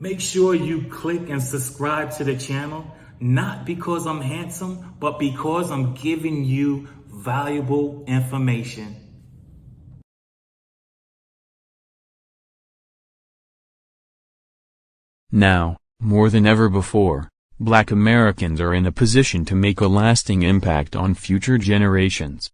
Make sure you click and subscribe to the channel, not because I'm handsome, but because I'm giving you valuable information. Now, more than ever before, Black Americans are in a position to make a lasting impact on future generations.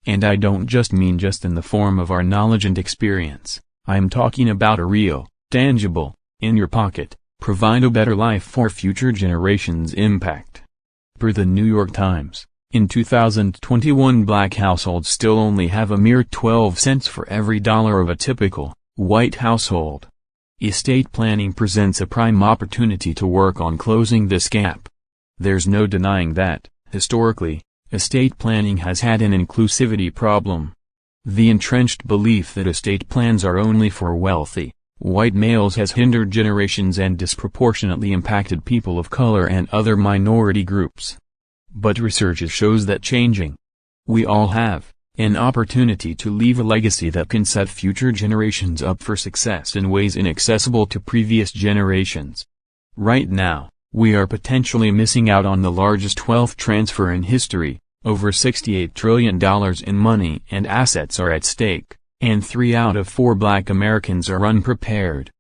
And I don't just mean just in the form of our knowledge and experience. I'm talking about a real, tangible, in your pocket, provide a better life for future generations impact. Per the New York Times, in 2021 Black households still only have a mere 12 cents for every dollar of a typical, white household. Estate planning presents a prime opportunity to work on closing this gap. There's no denying that, historically, estate planning has had an inclusivity problem. The entrenched belief that estate plans are only for wealthy, white males has hindered generations and disproportionately impacted people of color and other minority groups. But research shows that changing. We all have an opportunity to leave a legacy that can set future generations up for success in ways inaccessible to previous generations. Right now, we are potentially missing out on the largest wealth transfer in history. Over $68 trillion in money and assets are at stake, and 3 out of 4 Black Americans are unprepared.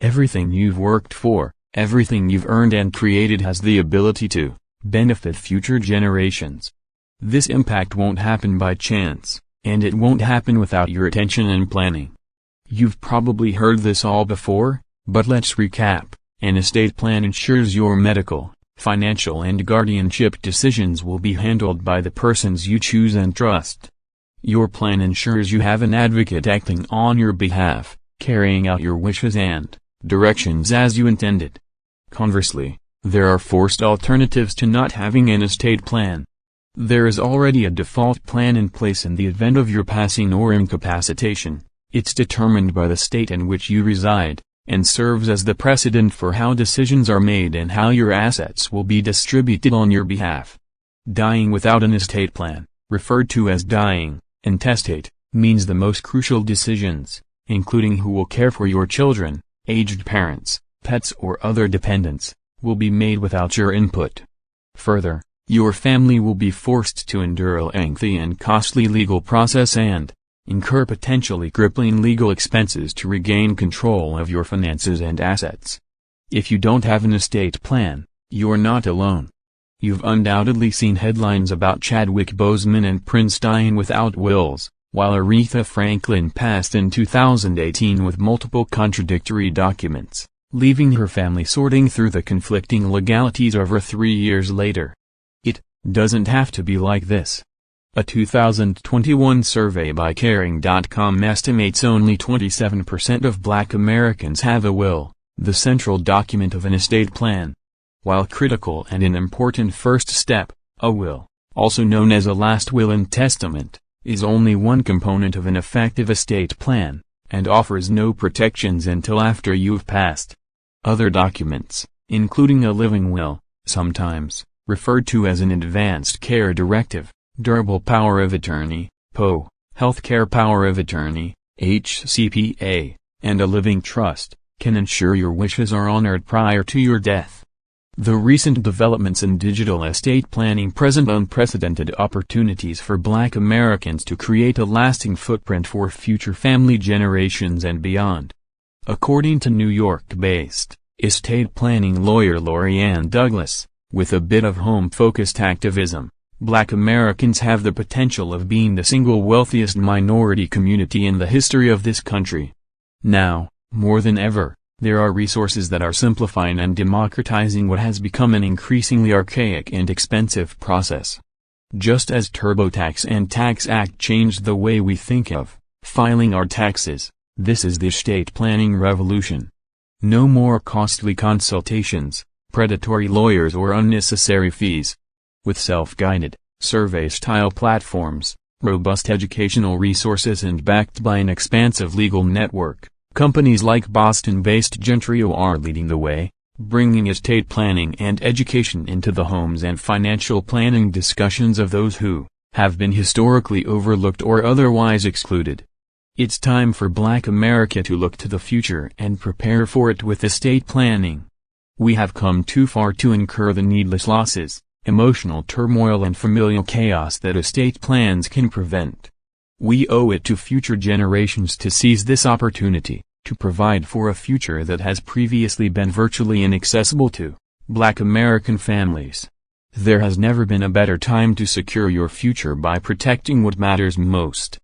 Everything you've worked for, everything you've earned and created has the ability to benefit future generations. This impact won't happen by chance, and it won't happen without your attention and planning. You've probably heard this all before, but let's recap. An estate plan ensures your medical, financial and guardianship decisions will be handled by the persons you choose and trust. Your plan ensures you have an advocate acting on your behalf, carrying out your wishes and directions as you intended. Conversely, there are forced alternatives to not having an estate plan. There is already a default plan in place in the event of your passing or incapacitation. It's determined by the state in which you reside, and serves as the precedent for how decisions are made and how your assets will be distributed on your behalf. Dying without an estate plan, referred to as dying, intestate, means the most crucial decisions, including who will care for your children, aged parents, pets or other dependents, will be made without your input. Further, your family will be forced to endure a lengthy and costly legal process and incur potentially crippling legal expenses to regain control of your finances and assets. If you don't have an estate plan, you're not alone. You've undoubtedly seen headlines about Chadwick Boseman and Prince dying without wills, while Aretha Franklin passed in 2018 with multiple contradictory documents, leaving her family sorting through the conflicting legalities over 3 years later. It doesn't have to be like this. A 2021 survey by Caring.com estimates only 27% of Black Americans have a will, the central document of an estate plan. While critical and an important first step, a will, also known as a last will and testament, is only one component of an effective estate plan, and offers no protections until after you've passed. Other documents, including a living will, sometimes referred to as an advanced care directive, durable power of attorney, POA, healthcare power of attorney, HCPA, and a living trust, can ensure your wishes are honored prior to your death. The recent developments in digital estate planning present unprecedented opportunities for Black Americans to create a lasting footprint for future family generations and beyond. According to New York-based estate planning lawyer Lorianne Douglas, with a bit of home-focused activism, Black Americans have the potential of being the single wealthiest minority community in the history of this country. Now, more than ever, there are resources that are simplifying and democratizing what has become an increasingly archaic and expensive process. Just as TurboTax and Tax Act changed the way we think of filing our taxes, this is the estate planning revolution. No more costly consultations, predatory lawyers or unnecessary fees. With self-guided, survey-style platforms, robust educational resources and backed by an expansive legal network, companies like Boston-based Gentrio are leading the way, bringing estate planning and education into the homes and financial planning discussions of those who have been historically overlooked or otherwise excluded. It's time for Black America to look to the future and prepare for it with estate planning. We have come too far to incur the needless losses, emotional turmoil and familial chaos that estate plans can prevent. We owe it to future generations to seize this opportunity, to provide for a future that has previously been virtually inaccessible to Black American families. There has never been a better time to secure your future by protecting what matters most.